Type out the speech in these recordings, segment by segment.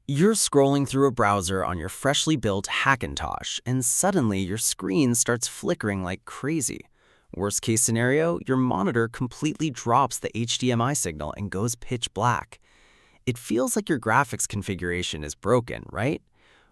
You're scrolling through a browser on your freshly built Hackintosh, and suddenly your screen starts flickering like crazy. Worst case scenario, your monitor completely drops the HDMI signal and goes pitch black. It feels like your graphics configuration is broken, right?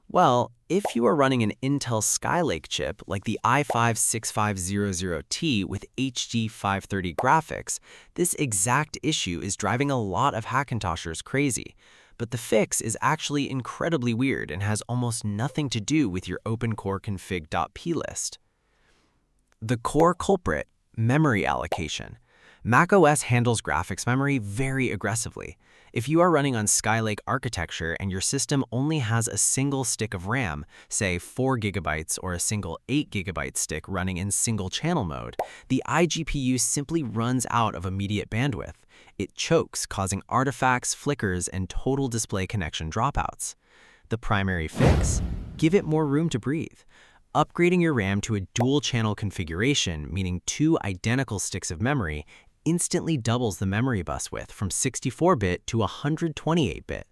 Well, if you are running an Intel Skylake chip like the i5-6500T with HD 530 graphics, this exact issue is driving a lot of Hackintoshers crazy. But the fix is actually incredibly weird and has almost nothing to do with your OpenCore config.plist. The core culprit, memory allocation. macOS handles graphics memory very aggressively. If you are running on Skylake architecture and your system only has a single stick of RAM, say 4 GB or a single 8 GB stick running in single channel mode, the iGPU simply runs out of immediate bandwidth. It chokes, causing artifacts, flickers, and total display connection dropouts. The primary fix? Give it more room to breathe. Upgrading your RAM to a dual-channel configuration, meaning 2 identical sticks of memory, instantly doubles the memory bus width from 64-bit to 128-bit.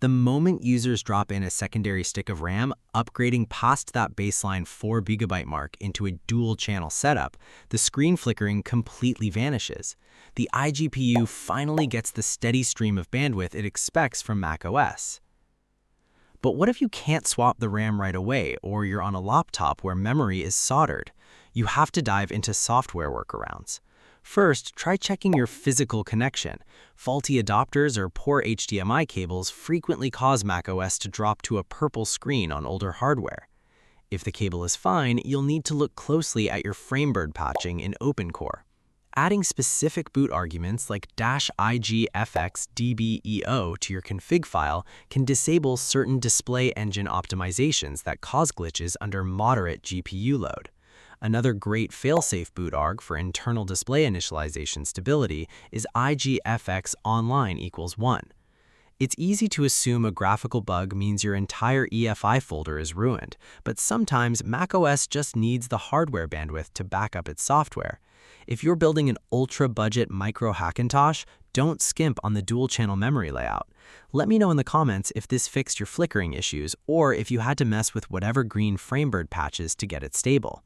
The moment users drop in a secondary stick of RAM, upgrading past that baseline 4 GB mark into a dual-channel setup, the screen flickering completely vanishes. The iGPU finally gets the steady stream of bandwidth it expects from macOS. But what if you can't swap the RAM right away, or you're on a laptop where memory is soldered? You have to dive into software workarounds. First, try checking your physical connection. Faulty adapters or poor HDMI cables frequently cause macOS to drop to a purple screen on older hardware. If the cable is fine, you'll need to look closely at your framebuffer patching in OpenCore. Adding specific boot arguments like -igfxdbeo to your config file can disable certain display engine optimizations that cause glitches under moderate GPU load. Another great failsafe boot arg for internal display initialization stability is igfx online equals 1. It's easy to assume a graphical bug means your entire EFI folder is ruined, but sometimes macOS just needs the hardware bandwidth to back up its software. If you're building an ultra-budget micro Hackintosh, don't skimp on the dual-channel memory layout. Let me know in the comments if this fixed your flickering issues or if you had to mess with whatever green framebuffer patches to get it stable.